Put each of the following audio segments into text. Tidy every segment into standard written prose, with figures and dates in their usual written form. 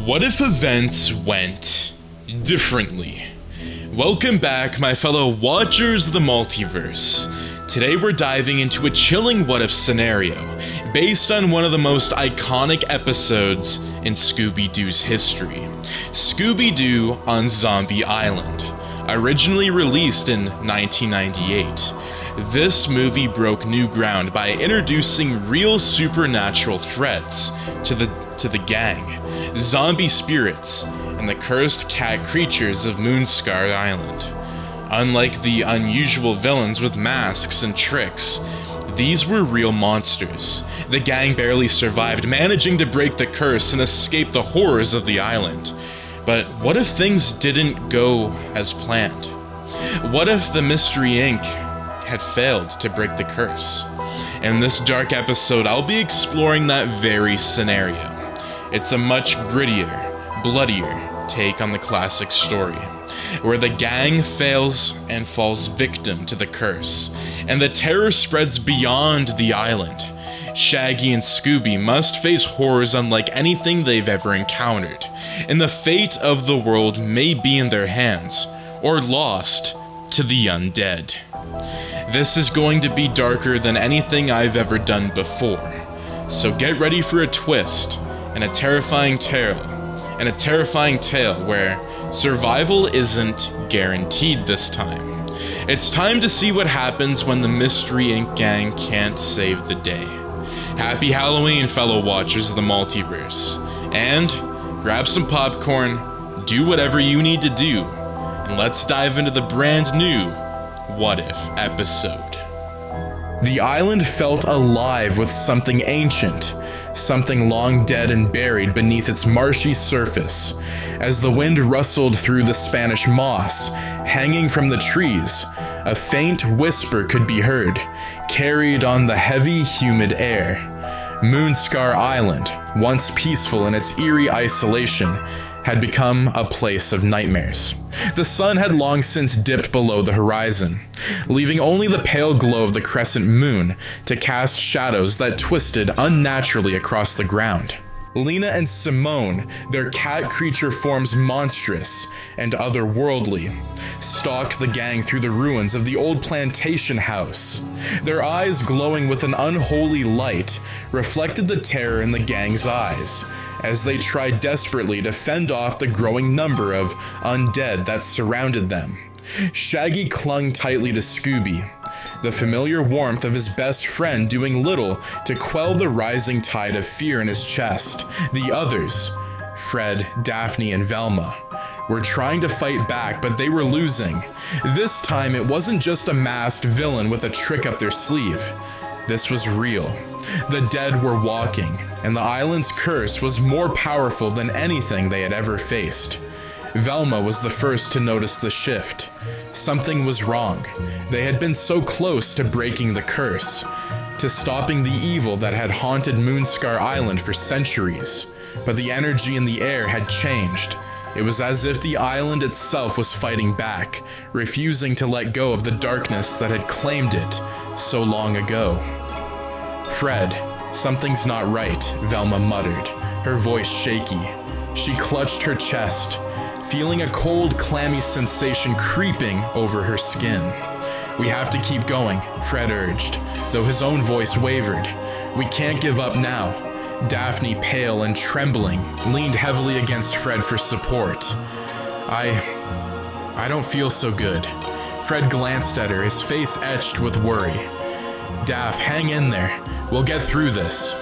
What if events went differently? Welcome back, my fellow watchers of the multiverse. Today we're diving into a chilling what if scenario based on one of the most iconic episodes in Scooby-Doo's history. Scooby-Doo on Zombie Island. Originally released in 1998, this movie broke new ground by introducing real supernatural threats to the gang, zombie spirits, and the cursed cat creatures of Moonscar Island. Unlike the unusual villains with masks and tricks, these were real monsters. The gang barely survived, managing to break the curse and escape the horrors of the island. But what if things didn't go as planned? What if the Mystery Inc. had failed to break the curse? In this dark episode, I'll be exploring that very scenario. It's a much grittier, bloodier take on the classic story, where the gang fails and falls victim to the curse, and the terror spreads beyond the island. Shaggy and Scooby must face horrors unlike anything they've ever encountered, and the fate of the world may be in their hands, or lost to the undead. This is going to be darker than anything I've ever done before, so get ready for a twist and a terrifying tale where survival isn't guaranteed this time. It's time to see what happens when the Mystery Inc. gang can't save the day. Happy Halloween, fellow watchers of the multiverse. And grab some popcorn, do whatever you need to do, and let's dive into the brand new What If episode. The island felt alive with something ancient, something long dead and buried beneath its marshy surface. As the wind rustled through the Spanish moss, hanging from the trees, a faint whisper could be heard, carried on the heavy, humid air. Moonscar Island, once peaceful in its eerie isolation, had become a place of nightmares. The sun had long since dipped below the horizon, leaving only the pale glow of the crescent moon to cast shadows that twisted unnaturally across the ground. Lena and Simone, their cat creature forms monstrous and otherworldly, stalked the gang through the ruins of the old plantation house. Their eyes glowing with an unholy light reflected the terror in the gang's eyes, as they tried desperately to fend off the growing number of undead that surrounded them. Shaggy clung tightly to Scooby, the familiar warmth of his best friend doing little to quell the rising tide of fear in his chest. The others, Fred, Daphne, and Velma, were trying to fight back, but they were losing. This time, it wasn't just a masked villain with a trick up their sleeve. This was real. The dead were walking, and the island's curse was more powerful than anything they had ever faced. Velma was the first to notice the shift. Something was wrong. They had been so close to breaking the curse, to stopping the evil that had haunted Moonscar Island for centuries. But the energy in the air had changed. It was as if the island itself was fighting back, refusing to let go of the darkness that had claimed it so long ago. Fred, something's not right, Velma muttered, her voice shaky. She clutched her chest, feeling a cold, clammy sensation creeping over her skin. We have to keep going, Fred urged, though his own voice wavered. We can't give up now. Daphne, pale and trembling, leaned heavily against Fred for support. I don't feel so good. Fred glanced at her, his face etched with worry. Daph, hang in there. We'll get through this.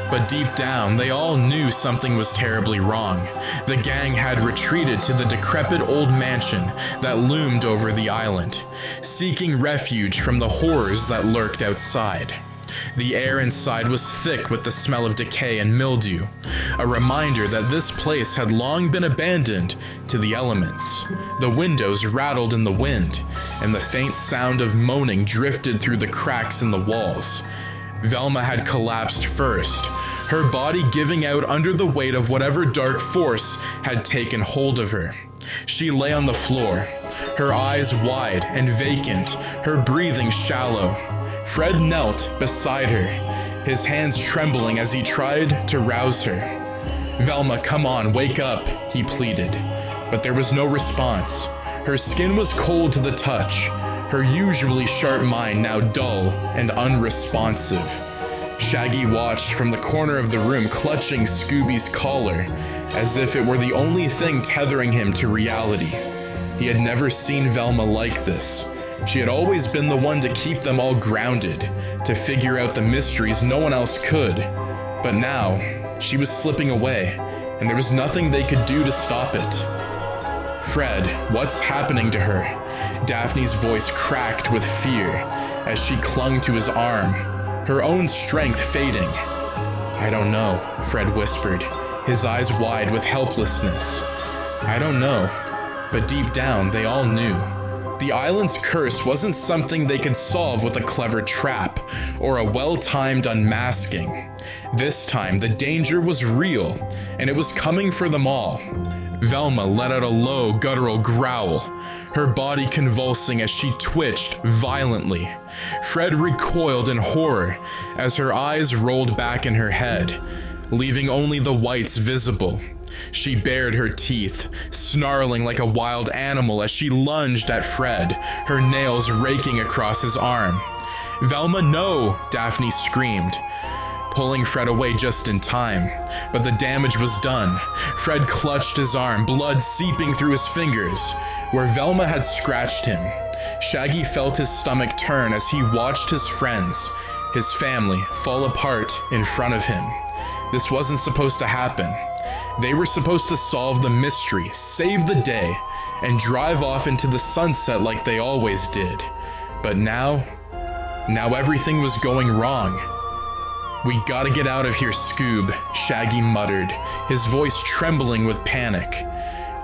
But deep down, they all knew something was terribly wrong. The gang had retreated to the decrepit old mansion that loomed over the island, seeking refuge from the horrors that lurked outside. The air inside was thick with the smell of decay and mildew, a reminder that this place had long been abandoned to the elements. The windows rattled in the wind, and the faint sound of moaning drifted through the cracks in the walls. Velma had collapsed first, her body giving out under the weight of whatever dark force had taken hold of her. She lay on the floor, her eyes wide and vacant, her breathing shallow. Fred knelt beside her, his hands trembling as he tried to rouse her. "Velma, come on, wake up," he pleaded. But there was no response. Her skin was cold to the touch, her usually sharp mind now dull and unresponsive. Shaggy watched from the corner of the room, clutching Scooby's collar, as if it were the only thing tethering him to reality. He had never seen Velma like this. She had always been the one to keep them all grounded, to figure out the mysteries no one else could. But now, she was slipping away, and there was nothing they could do to stop it. "Fred, what's happening to her?" Daphne's voice cracked with fear as she clung to his arm, her own strength fading. "I don't know," Fred whispered, his eyes wide with helplessness. "I don't know." But deep down, they all knew. The island's curse wasn't something they could solve with a clever trap or a well-timed unmasking. This time, the danger was real, and it was coming for them all. Velma let out a low, guttural growl, her body convulsing as she twitched violently. Fred recoiled in horror as her eyes rolled back in her head, leaving only the whites visible. She bared her teeth, snarling like a wild animal as she lunged at Fred, her nails raking across his arm. "Velma, no!" Daphne screamed, pulling Fred away just in time. But the damage was done. Fred clutched his arm, blood seeping through his fingers, where Velma had scratched him. Shaggy felt his stomach turn as he watched his friends, his family, fall apart in front of him. This wasn't supposed to happen. They were supposed to solve the mystery, save the day, and drive off into the sunset like they always did. But now everything was going wrong. "We gotta get out of here, Scoob," Shaggy muttered, his voice trembling with panic.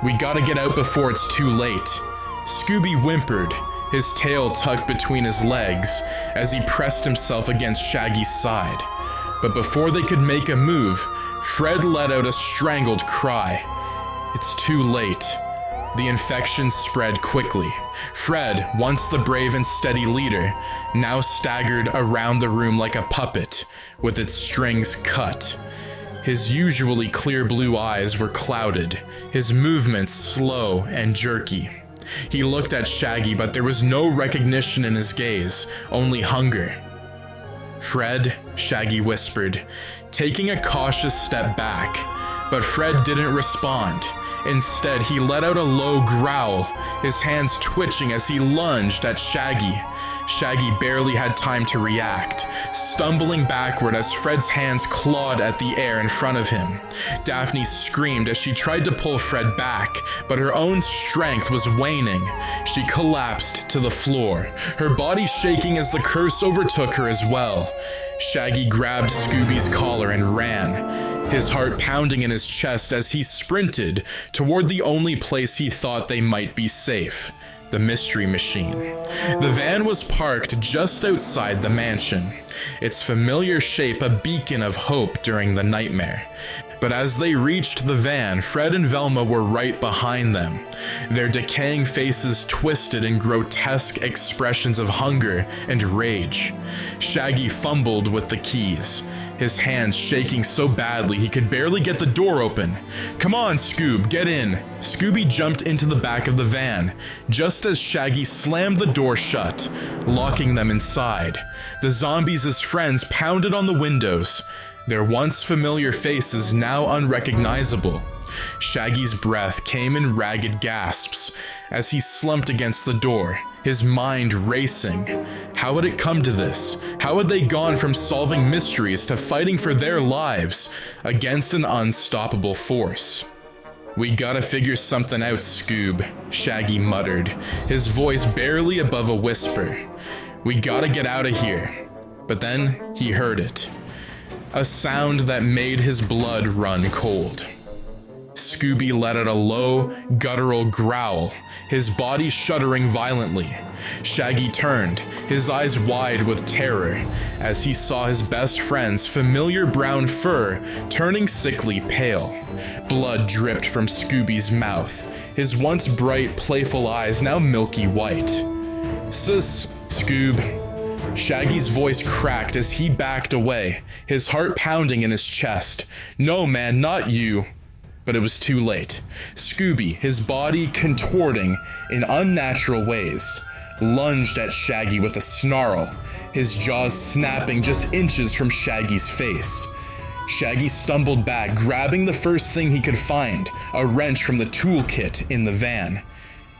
"We gotta get out before it's too late." Scooby whimpered, his tail tucked between his legs as he pressed himself against Shaggy's side. But before they could make a move, Fred let out a strangled cry. "It's too late." The infection spread quickly. Fred, once the brave and steady leader, now staggered around the room like a puppet, with its strings cut. His usually clear blue eyes were clouded, his movements slow and jerky. He looked at Shaggy, but there was no recognition in his gaze, only hunger. "Fred," Shaggy whispered, taking a cautious step back. But Fred didn't respond. Instead, he let out a low growl, his hands twitching as he lunged at Shaggy. Shaggy barely had time to react, stumbling backward as Fred's hands clawed at the air in front of him. Daphne screamed as she tried to pull Fred back, but her own strength was waning. She collapsed to the floor, her body shaking as the curse overtook her as well. Shaggy grabbed Scooby's collar and ran, his heart pounding in his chest as he sprinted toward the only place he thought they might be safe: the Mystery Machine. The van was parked just outside the mansion, its familiar shape a beacon of hope during the nightmare. But as they reached the van, Fred and Velma were right behind them, their decaying faces twisted in grotesque expressions of hunger and rage. Shaggy fumbled with the keys, his hands shaking so badly he could barely get the door open. "Come on, Scoob, get in." Scooby jumped into the back of the van, just as Shaggy slammed the door shut, locking them inside. The zombies as friends pounded on the windows, their once familiar faces now unrecognizable. Shaggy's breath came in ragged gasps as he slumped against the door, his mind racing. How had it come to this? How had they gone from solving mysteries to fighting for their lives against an unstoppable force? "We gotta figure something out, Scoob," Shaggy muttered, his voice barely above a whisper. "We gotta get out of here." But then he heard it. A sound that made his blood run cold. Scooby let out a low, guttural growl, his body shuddering violently. Shaggy turned, his eyes wide with terror, as he saw his best friend's familiar brown fur turning sickly pale. Blood dripped from Scooby's mouth, his once bright, playful eyes now milky white. Scoob," Shaggy's voice cracked as he backed away, his heart pounding in his chest. "No, man, not you." But it was too late. Scooby, his body contorting in unnatural ways, lunged at Shaggy with a snarl, his jaws snapping just inches from Shaggy's face. Shaggy stumbled back, grabbing the first thing he could find, a wrench from the toolkit in the van.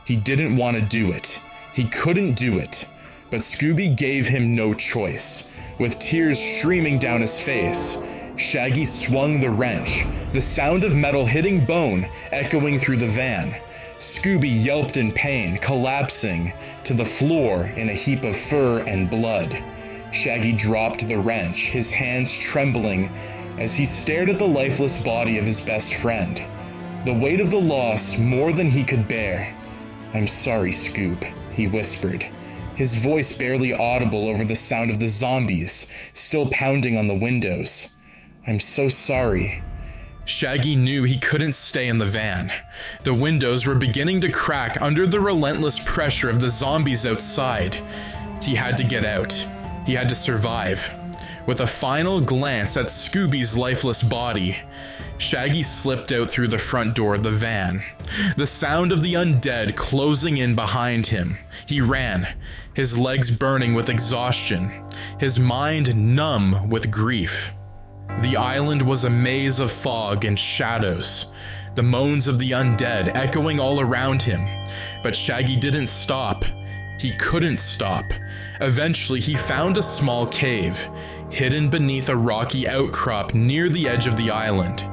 He didn't want to do it. He couldn't do it. But Scooby gave him no choice. With tears streaming down his face, Shaggy swung the wrench, the sound of metal hitting bone echoing through the van. Scooby yelped in pain, collapsing to the floor in a heap of fur and blood. Shaggy dropped the wrench, his hands trembling as he stared at the lifeless body of his best friend. The weight of the loss more than he could bear. "I'm sorry, Scoob," he whispered, his voice barely audible over the sound of the zombies still pounding on the windows. "I'm so sorry." Shaggy knew he couldn't stay in the van. The windows were beginning to crack under the relentless pressure of the zombies outside. He had to get out. He had to survive. With a final glance at Scooby's lifeless body, Shaggy slipped out through the front door of the van, the sound of the undead closing in behind him. He ran, his legs burning with exhaustion, his mind numb with grief. The island was a maze of fog and shadows, the moans of the undead echoing all around him. But Shaggy didn't stop. He couldn't stop. Eventually, he found a small cave, hidden beneath a rocky outcrop near the edge of the island.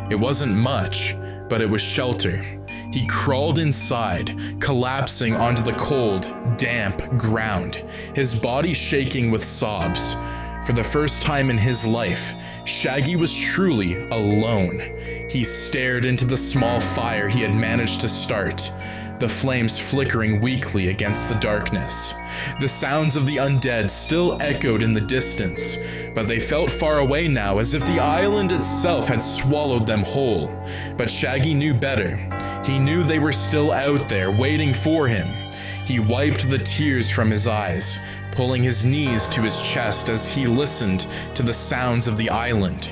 It wasn't much, but it was shelter. He crawled inside, collapsing onto the cold, damp ground, his body shaking with sobs. For the first time in his life, Shaggy was truly alone. He stared into the small fire he had managed to start, the flames flickering weakly against the darkness. The sounds of the undead still echoed in the distance, but they felt far away now, as if the island itself had swallowed them whole. But Shaggy knew better. He knew they were still out there, waiting for him. He wiped the tears from his eyes, pulling his knees to his chest as he listened to the sounds of the island.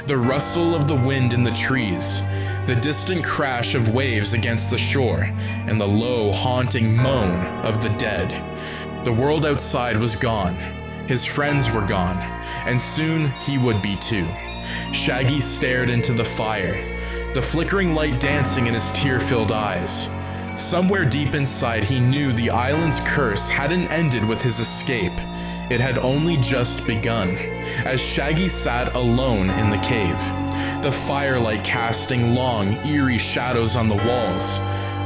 The rustle of the wind in the trees, the distant crash of waves against the shore, and the low, haunting moan of the dead. The world outside was gone. His friends were gone, and soon he would be too. Shaggy stared into the fire, the flickering light dancing in his tear-filled eyes. Somewhere deep inside, he knew the island's curse hadn't ended with his escape. It had only just begun, as Shaggy sat alone in the cave, the firelight casting long, eerie shadows on the walls.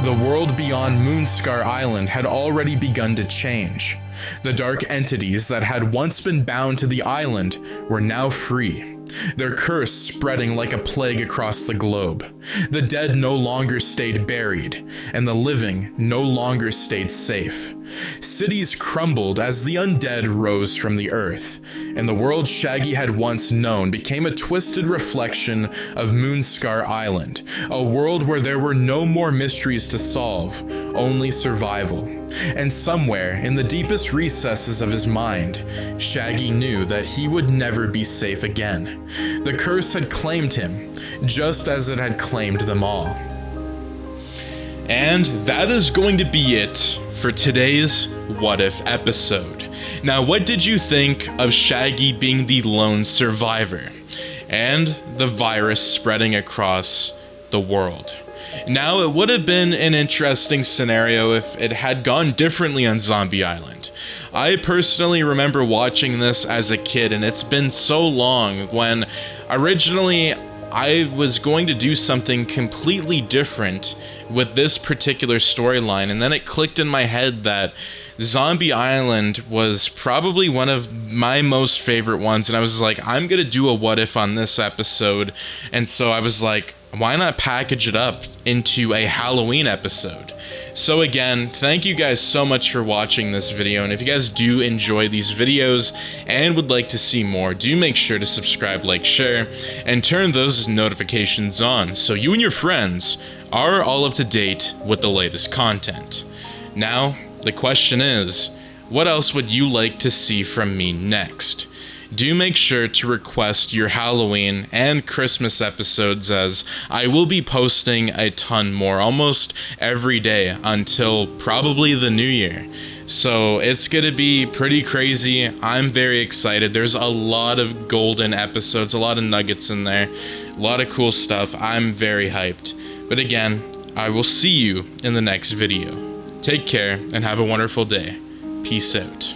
The world beyond Moonscar Island had already begun to change. The dark entities that had once been bound to the island were now free, their curse spreading like a plague across the globe. The dead no longer stayed buried, and the living no longer stayed safe. Cities crumbled as the undead rose from the earth, and the world Shaggy had once known became a twisted reflection of Moonscar Island, a world where there were no more mysteries to solve, only survival. And somewhere in the deepest recesses of his mind, Shaggy knew that he would never be safe again. The curse had claimed him, just as it had claimed them all. And that is going to be it for today's What If episode. Now, what did you think of Shaggy being the lone survivor and the virus spreading across the world? Now, it would have been an interesting scenario if it had gone differently on Zombie Island. I personally remember watching this as a kid, and it's been so long. When originally I was going to do something completely different with this particular storyline, and then it clicked in my head that Zombie Island was probably one of my most favorite ones, and I was like, I'm gonna do a what if on this episode. And so I was like, why not package it up into a Halloween episode? So again, thank you guys so much for watching this video, and if you guys do enjoy these videos and would like to see more, do make sure to subscribe, like, share, and turn those notifications on so you and your friends are all up to date with the latest content. Now, the question is, What else would you like to see from me next? Do make sure to request your Halloween and Christmas episodes, as I will be posting a ton more almost every day until probably the new year. So it's gonna be pretty crazy. I'm very excited. There's a lot of golden episodes, a lot of nuggets in there, a lot of cool stuff. I'm very hyped. But again, I will see you in the next video. Take care and have a wonderful day. Peace out.